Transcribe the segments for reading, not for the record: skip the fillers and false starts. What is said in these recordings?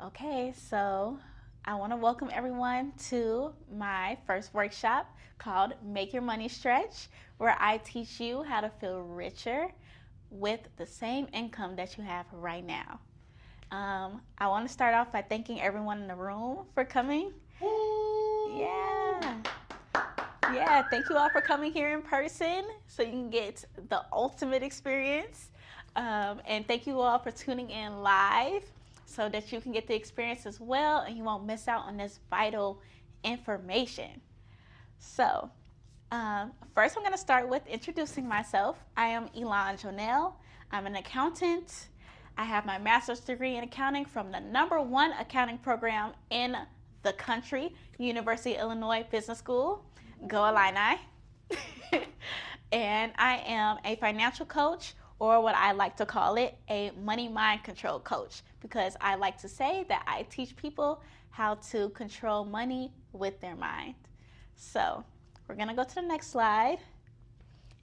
Okay, so I want to welcome everyone to my first workshop called Make Your Money Stretch, where I teach you how to feel richer with the same income that you have right now. I want to start off by thanking everyone in the room for coming. Yeah. Yeah, thank you all for coming here in person so you can get the ultimate experience. And thank you all for tuning in live so that you can get the experience as well and you won't miss out on this vital information. So, first, I'm going to start with introducing myself. I am Elon Jonell. I'm an accountant. I have my master's degree in accounting from the #1 accounting program in the country, University of Illinois Business School. Go Illini. And I am a financial coach, or what I like to call it, a money mind control coach, because I like to say that I teach people how to control money with their mind. So, we're going to go to the next slide,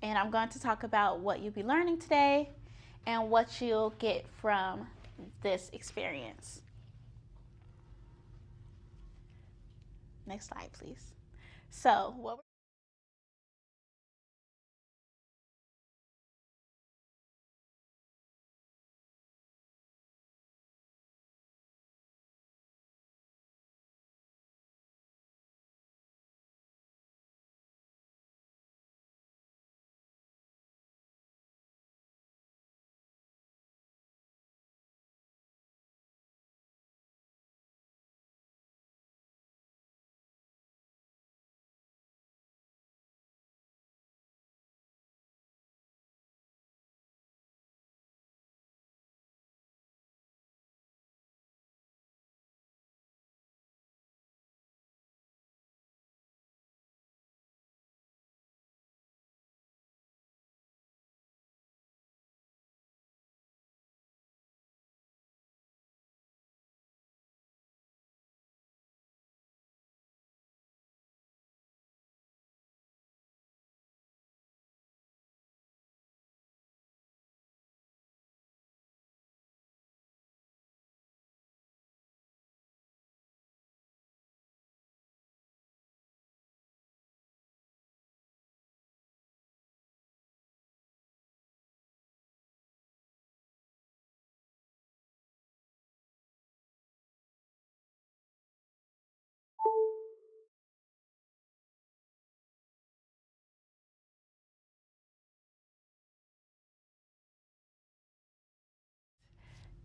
and I'm going to talk about what you'll be learning today and what you'll get from this experience. Next slide, please. So, what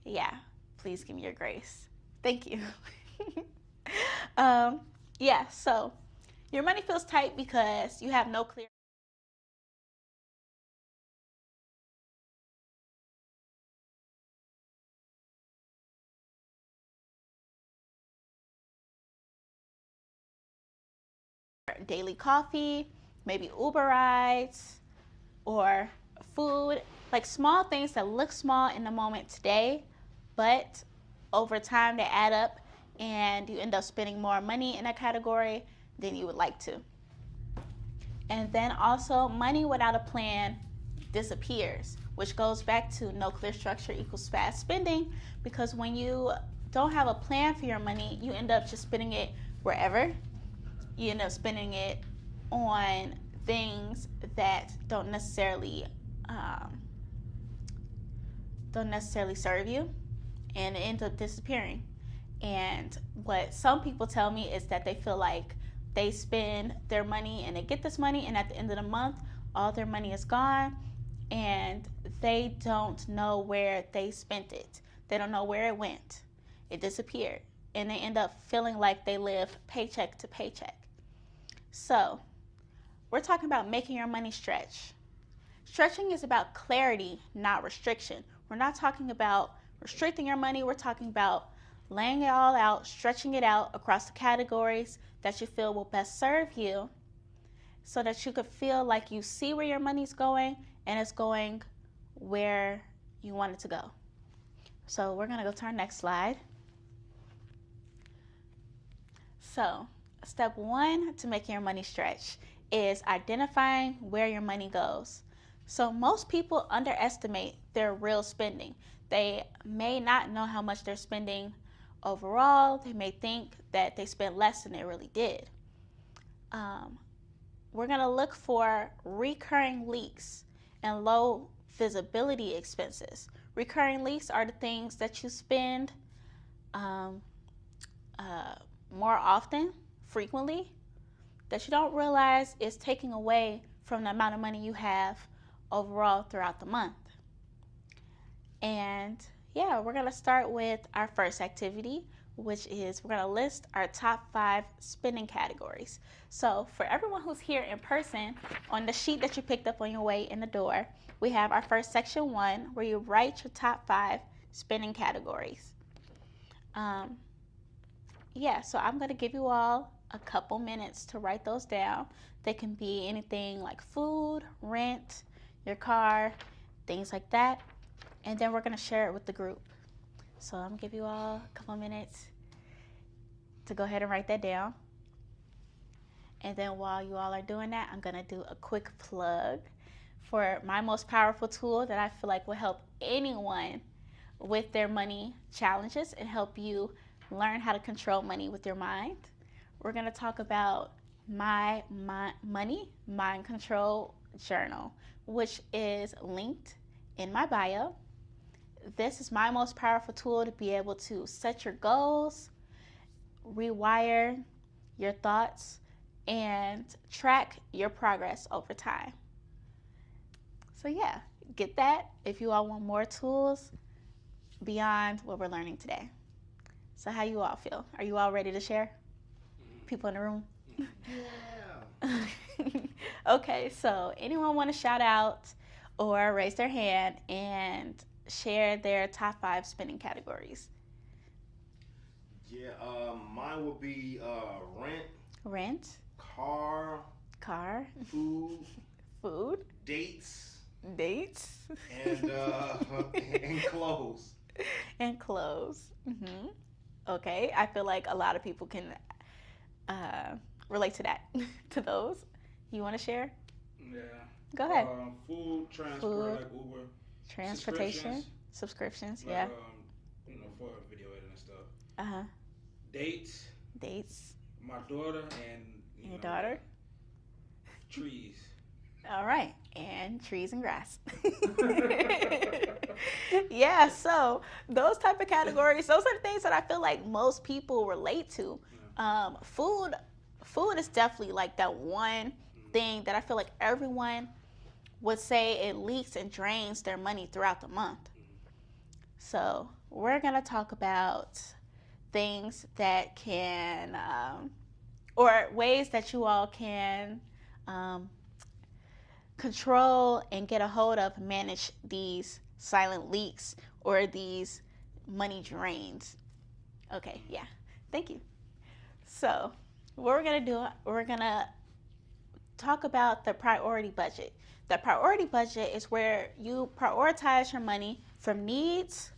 Yeah, please give me your grace. Thank you. um, yeah, so your money feels tight because you have no clear daily coffee, maybe Uber rides, or food, like small things that look small in the moment today, but over time they add up and you end up spending more money in a category than you would like to. And then also, money without a plan disappears, which goes back to no clear structure equals fast spending, because when you don't have a plan for your money, you end up just spending it wherever. You end up spending it on things that um, don't necessarily serve you, and it ends up disappearing. And what some people tell me is that they feel like they spend their money and they get this money, and at the end of the month, all their money is gone, and they don't know where they spent it. They don't know where it went. It disappeared. And they end up feeling like they live paycheck to paycheck. So, we're talking about making your money stretch. Stretching is about clarity, not restriction. We're not talking about restricting your money. We're talking about laying it all out, stretching it out across the categories that you feel will best serve you, so that you could feel like you see where your money's going and it's going where you want it to go. So we're going to go to our next slide. So, step 1 to making your money stretch is identifying where your money goes. So most people underestimate their real spending. They may not know how much they're spending overall, they may think that they spent less than they really did. We're going to look for recurring leaks and low visibility expenses. Recurring leaks are the things that you spend um, more often, frequently, that you don't realize is taking away from the amount of money you have overall throughout the month. And yeah, we're going to start with our first activity, which is we're going to list our top 5 spending categories. So for everyone who's here in person, on the sheet that you picked up on your way in the door, we have our first section 1 where you write your top 5 spending categories. So I'm going to give you all a couple minutes to write those down. They can be anything like food, rent, your car, things like that. And then we're going to share it with the group. So I'm going to give you all a couple minutes to go ahead and write that down. And then while you all are doing that, I'm going to do a quick plug for my most powerful tool that I feel like will help anyone with their money challenges and help you learn how to control money with your mind. We're going to talk about my Money Mind Control Journal, which is linked in my bio. This is my most powerful tool to be able to set your goals, rewire your thoughts, and track your progress over time. So yeah, get that if you all want more tools beyond what we're learning today. So how you all feel? Are you all ready to share? People in the room? Yeah. Okay, so anyone want to shout out or raise their hand and share their top 5 spending categories? Yeah, mine would be rent, Rent, car, car, food, food, dates, dates, and and clothes. and clothes. Okay, I feel like a lot of people can relate to that, to those. You want to share? Yeah. Go ahead. Food, transport, Food, like Uber. transportation, subscriptions, Like, yeah. For video editing and stuff. Uh-huh. Dates, Dates, my daughter, and your daughter. trees. All right, and trees and grass. Yeah, so those type of categories, those are the things that I feel like most people relate to. Food is definitely like that one thing that I feel like everyone would say it leaks and drains their money throughout the month. So we're gonna talk about things that can, or ways that you all can control and get a hold of, manage these silent leaks or these money drains. Okay, yeah, thank you. So what we're gonna do, we're gonna talk about the priority budget. The priority budget is where you prioritize your money from needs,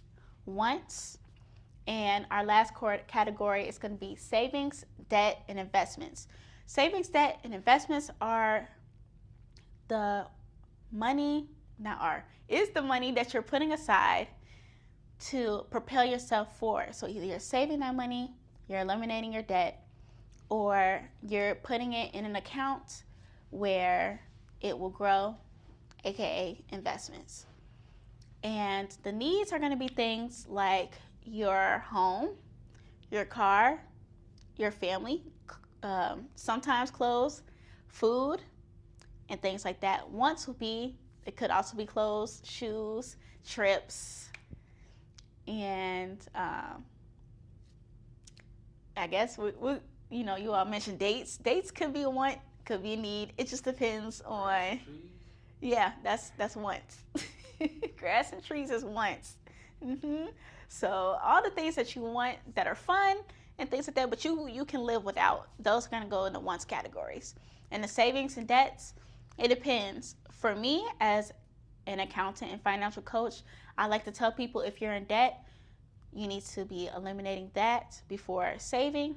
wants, and our last category is going to be savings, debt, and investments. Savings, debt, and investments are the money, is the money that you're putting aside to propel yourself forward. So either you're saving that money, you're eliminating your debt, or you're putting it in an account where it will grow, aka investments. And the needs are going to be things like your home, your car, your family, sometimes clothes, food, and things like that. Wants will be, it could also be clothes, shoes, trips, and I guess you all mentioned dates. Dates could be a want, could be a need. It just depends on. Yeah, that's wants. Grass and trees is wants. So all the things that you want that are fun and things like that, but you can live without, those are gonna go in the wants categories. And the savings and debts, it depends. For me, as an accountant and financial coach, I like to tell people if you're in debt, you need to be eliminating that before saving.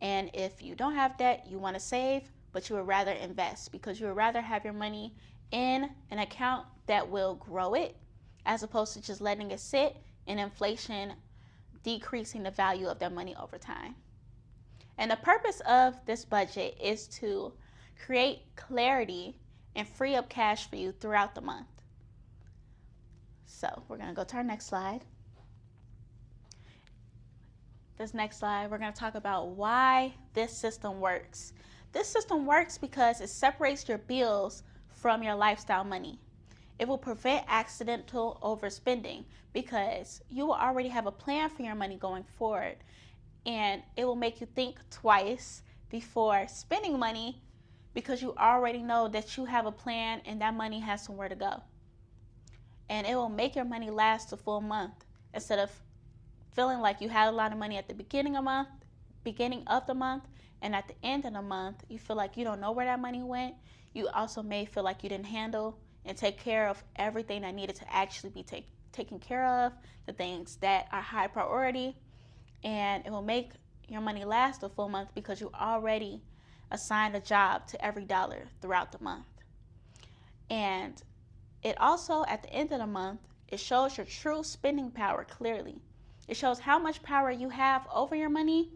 And if you don't have debt, you want to save, but you would rather invest because you would rather have your money in an account that will grow it as opposed to just letting it sit and inflation decreasing the value of their money over time. And the purpose of this budget is to create clarity and free up cash for you throughout the month. So we're going to go to our next slide. This next slide, we're going to talk about why this system works. This system works because it separates your bills from your lifestyle money. It will prevent accidental overspending because you will already have a plan for your money going forward, and it will make you think twice before spending money because you already know that you have a plan and that money has somewhere to go. And it will make your money last a full month instead of feeling like you had a lot of money at the beginning of the month, and at the end of the month, you feel like you don't know where that money went. You also may feel like you didn't handle and take care of everything that needed to actually be taken care of, the things that are high priority, and it will make your money last a full month because you already assigned a job to every dollar throughout the month. And it also, at the end of the month, it shows your true spending power clearly. It shows how much power you have over your money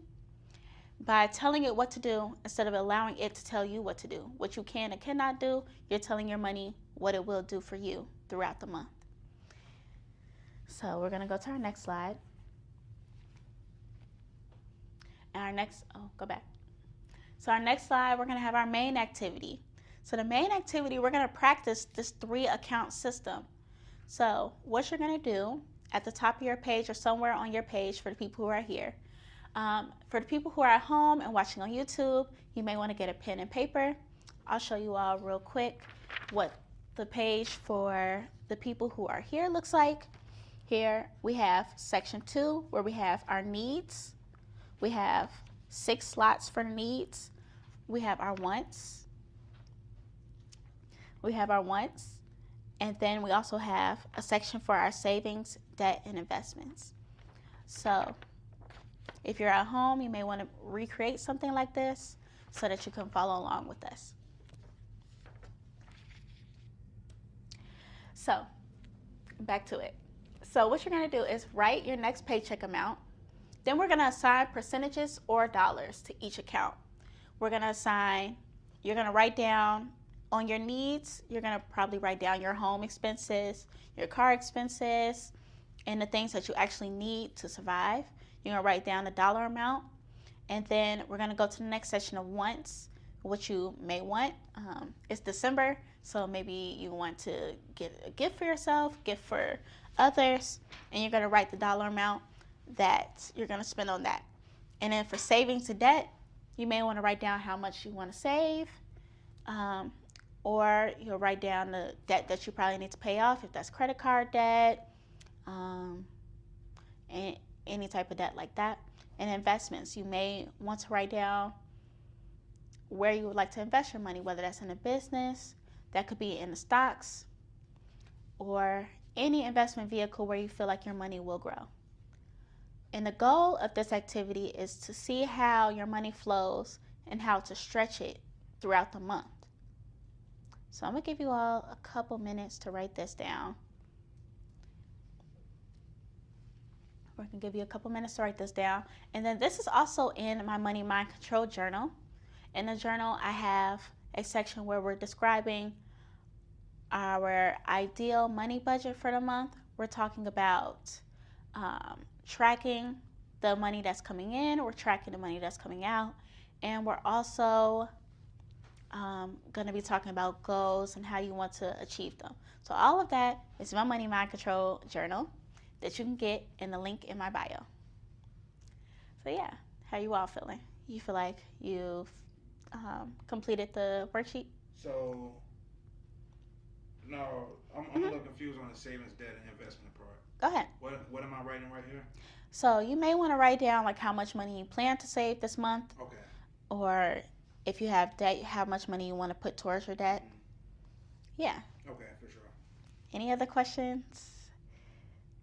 by telling it what to do instead of allowing it to tell you what to do. What you can and cannot do, you're telling your money what it will do for you throughout the month. So we're going to go to our next slide. And our next slide, we're going to have our main activity. So the main activity, we're going to practice this 3-account system. So what you're going to do at the top of your page or somewhere on your page for the people who are here. For the people who are at home and watching on YouTube, you may want to get a pen and paper. I'll show you all real quick what the page for the people who are here looks like. Here we have section 2 where we have our needs. We have 6 slots for needs. We have our wants. And then we also have a section for our savings, debt, and investments. So if you're at home, you may want to recreate something like this so that you can follow along with us. So back to it. So what you're going to do is write your next paycheck amount. Then we're going to assign percentages or dollars to each account. You're going to write down on your needs, you're going to probably write down your home expenses, your car expenses, and the things that you actually need to survive. You're going to write down the dollar amount. And then we're going to go to the next section of wants, what you may want. It's December, so maybe you want to get a gift for yourself, gift for others, and you're going to write the dollar amount that you're going to spend on that. And then for savings and debt, you may want to write down how much you want to save, or you'll write down the debt that you probably need to pay off, if that's credit card debt, and any type of debt like that. And investments, you may want to write down where you would like to invest your money, whether that's in a business, that could be in the stocks, or any investment vehicle where you feel like your money will grow. And the goal of this activity is to see how your money flows and how to stretch it throughout the month. So I'm going to give you all a couple minutes to write this down. We're going to give you a couple minutes to write this down. And then this is also in my Money Mind Control journal. In the journal, I have a section where we're describing our ideal money budget for the month. We're talking about tracking the money that's coming in, we're tracking the money that's coming out, and we're also going to be talking about goals and how you want to achieve them. So all of that is my Money Mind Control journal that you can get in the link in my bio. So yeah, how you all feeling? You feel like you've completed the worksheet? So, no, I'm a little confused on the savings, debt, and investment part. Go ahead. What am I writing right here? So you may want to write down like how much money you plan to save this month. Okay. Or if you have debt, how much money you want to put towards your debt. Yeah. Okay, for sure. Any other questions?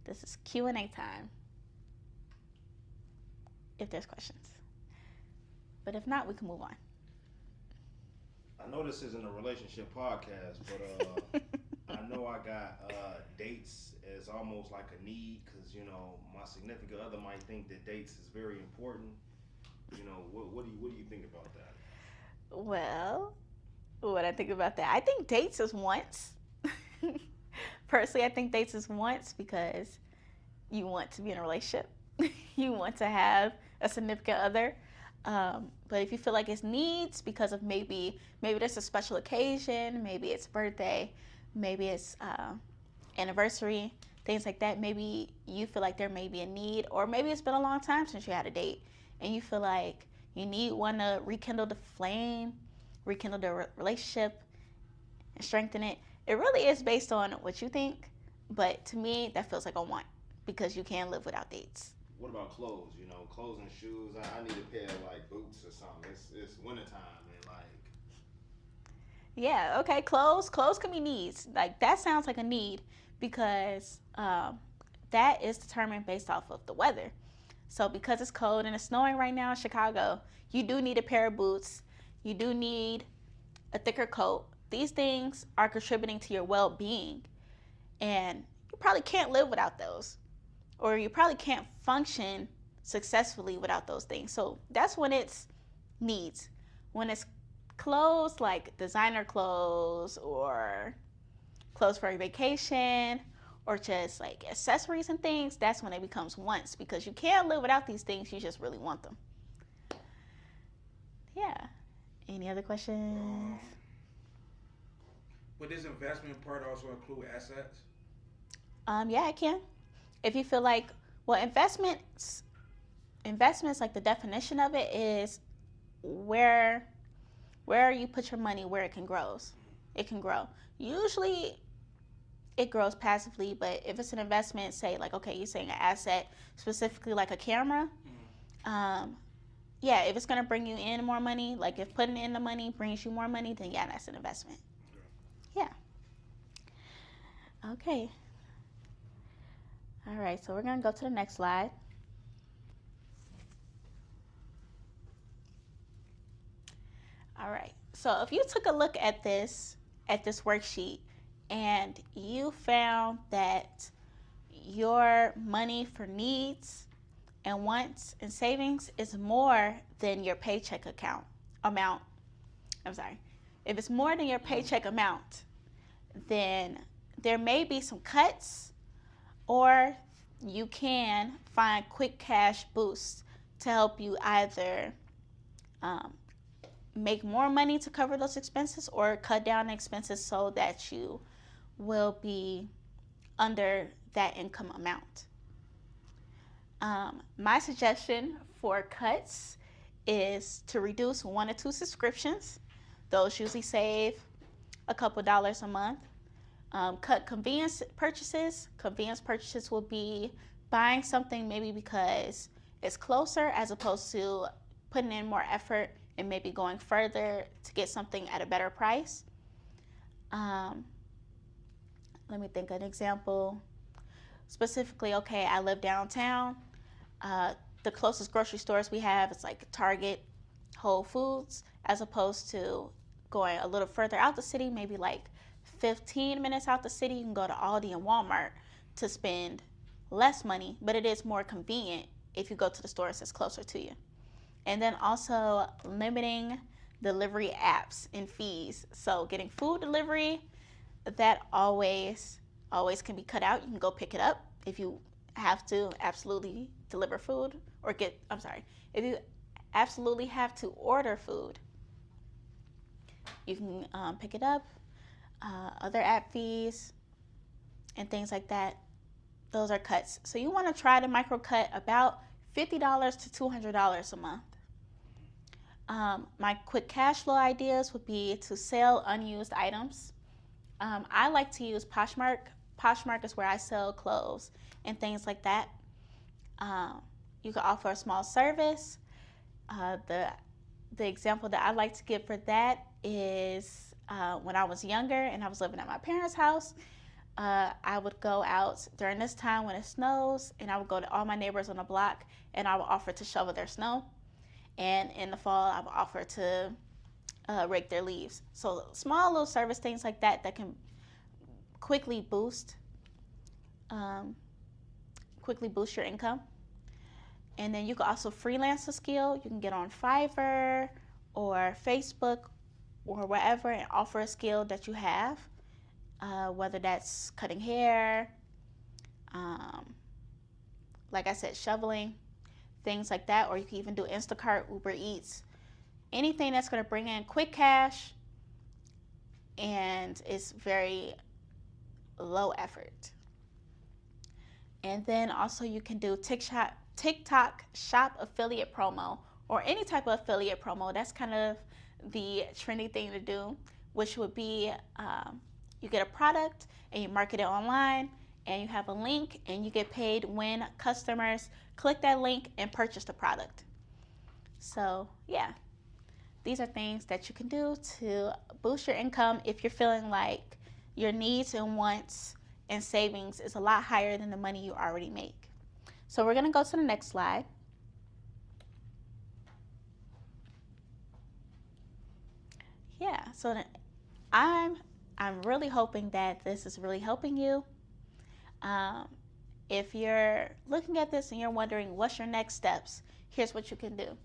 This is Q&A time. If there's questions. But if not, we can move on. I know this isn't a relationship podcast, but I know I got dates as almost like a need because my significant other might think that dates is very important. What do you think about that? Well, what I think about that, I think dates is wants. Personally, I think dates is wants because you want to be in a relationship. You want to have a significant other. But if you feel like it's needs because of maybe there's a special occasion, maybe it's birthday, maybe it's anniversary, things like that. Maybe you feel like there may be a need, or maybe it's been a long time since you had a date, and you feel like you need one to rekindle the flame, rekindle the relationship, and strengthen it. It really is based on what you think, but to me, that feels like a want because you can't live without dates. What about clothes? Clothes and shoes. I need a pair of like boots or something. It's wintertime and like. Yeah, okay, clothes can be needs. Like that sounds like a need because that is determined based off of the weather. So because it's cold and it's snowing right now in Chicago, you do need a pair of boots. You do need a thicker coat. These things are contributing to your well-being, and you probably can't live without those, or you probably can't function successfully without those things. So that's when it's needs. When it's clothes like designer clothes or clothes for a vacation or just like accessories and things, that's when it becomes wants because you can't live without these things. You just really want them. Yeah. Any other questions? Would this investment part also include assets? Yeah, I can. If you feel like, well, investments, like the definition of it is where you put your money, where it can grow. Usually it grows passively, but if it's an investment, say like, okay, you're saying an asset, specifically like a camera, yeah, if it's going to bring you in more money, like if putting in the money brings you more money, then yeah, that's an investment. Yeah. Okay. All right, so we're going to go to the next slide. All right, so if you took a look at this worksheet and you found that your money for needs and wants and savings is more than your paycheck amount. If it's more than your paycheck amount, then there may be some cuts, or you can find quick cash boosts to help you either make more money to cover those expenses or cut down expenses so that you will be under that income amount. My suggestion for cuts is to reduce 1 or 2 subscriptions. Those usually save a couple dollars a month. Cut convenience purchases. Convenience purchases will be buying something maybe because it's closer as opposed to putting in more effort and maybe going further to get something at a better price. Let me think of an example. Specifically, okay, I live downtown. The closest grocery stores we have is like Target, Whole Foods, as opposed to going a little further out the city, maybe like 15 minutes out the city, you can go to Aldi and Walmart to spend less money, but it is more convenient if you go to the stores that's closer to you. And then also limiting delivery apps and fees. So getting food delivery, that always can be cut out. You can go pick it up if you have to absolutely deliver food if you absolutely have to order food, you can pick it up. Other app fees and things like that, those are cuts. So you want to try to micro cut about $50 to $200 a month. My quick cash flow ideas would be to sell unused items. I like to use Poshmark. Poshmark is where I sell clothes and things like that. You can offer a small service. The example that I like to give for that is when I was younger and I was living at my parents' house, I would go out during this time when it snows, and I would go to all my neighbors on the block and I would offer to shovel their snow. And in the fall, I would offer to rake their leaves. So small little service things like that can quickly boost your income. And then you can also freelance a skill. You can get on Fiverr or Facebook or wherever and offer a skill that you have, whether that's cutting hair, like I said, shoveling, things like that. Or you can even do Instacart, Uber Eats, anything that's going to bring in quick cash and it's very low effort. And then also you can do TikTok shop affiliate promo or any type of affiliate promo. That's kind of the trendy thing to do, which would be you get a product and you market it online and you have a link and you get paid when customers click that link and purchase the product. So yeah, these are things that you can do to boost your income if you're feeling like your needs and wants and savings is a lot higher than the money you already make. So we're going to go to the next slide. Yeah, so I'm really hoping that this is really helping you. If you're looking at this and you're wondering what's your next steps, here's what you can do.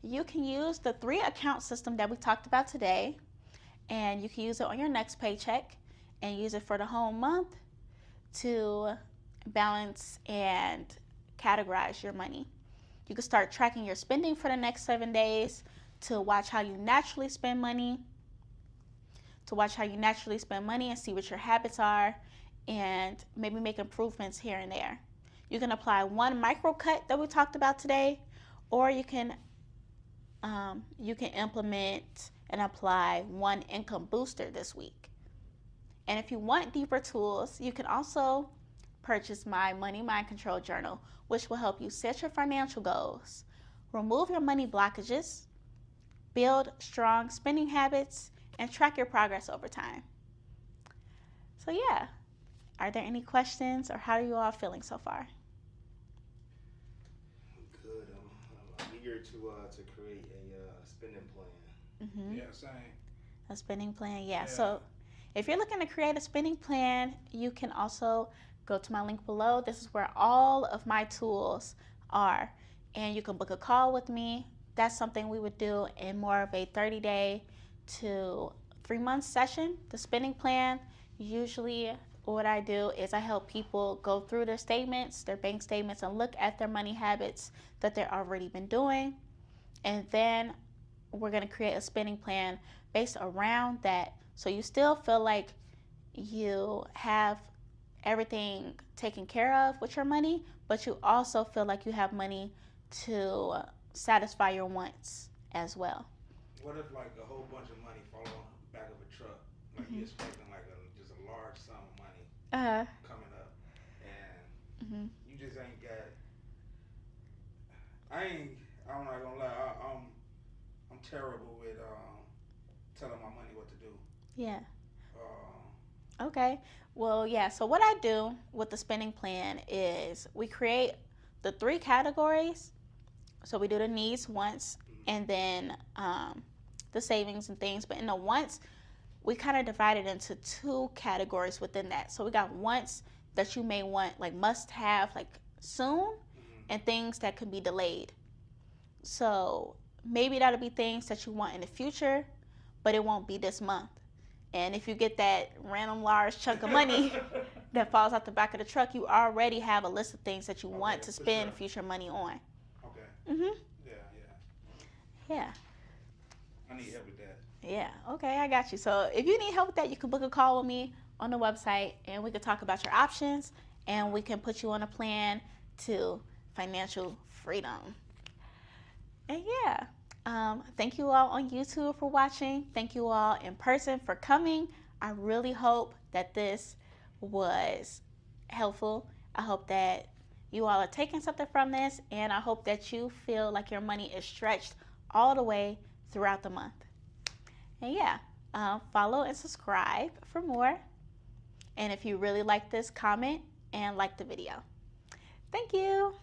You can use the 3-account system that we talked about today, and you can use it on your next paycheck and use it for the whole month to balance and categorize your money. You can start tracking your spending for the next 7 days to watch how you naturally spend money, and see what your habits are and maybe make improvements here and there. You can apply one micro cut that we talked about today, or you can implement and apply one income booster this week. And if you want deeper tools, you can also purchase my Money Mind Control Journal, which will help you set your financial goals, remove your money blockages, build strong spending habits, and track your progress over time. So yeah, are there any questions or how are you all feeling so far? Good. I'm eager to create a spending plan. Yeah, same. A spending plan, yeah. So if you're looking to create a spending plan, you can also go to my link below. This is where all of my tools are, and you can book a call with me. That's something we would do in more of a 30-day to 3-month session. The spending plan, usually what I do is I help people go through their statements, their bank statements, and look at their money habits that they've already been doing. And then we're going to create a spending plan based around that. So you still feel like you have everything taken care of with your money, but you also feel like you have money to satisfy your wants as well. What if like a whole bunch of money fall on the back of a truck? Like you're expecting like just a large sum of money coming up, and you just ain't got. I'm not gonna lie. I'm terrible with telling my money what to do. Yeah. Okay. Well, yeah. So what I do with the spending plan is we create the 3 categories. So we do the needs, wants, and then the savings and things. But in the wants, we kind of divide it into 2 categories within that. So we got wants that you may want, like must have, like soon, and things that could be delayed. So maybe that'll be things that you want in the future, but it won't be this month. And if you get that random large chunk of money that falls out the back of the truck, you already have a list of things that you want to spend future money on. Okay. Yeah. I need help with that. Yeah. Okay, I got you. So if you need help with that, you can book a call with me on the website, and we can talk about your options, and we can put you on a plan to financial freedom. And yeah. Thank you all on YouTube for watching. Thank you all in person for coming. I really hope that this was helpful. I hope that you all are taking something from this, and I hope that you feel like your money is stretched all the way throughout the month. And yeah, follow and subscribe for more. And if you really like this, comment and like the video. Thank you.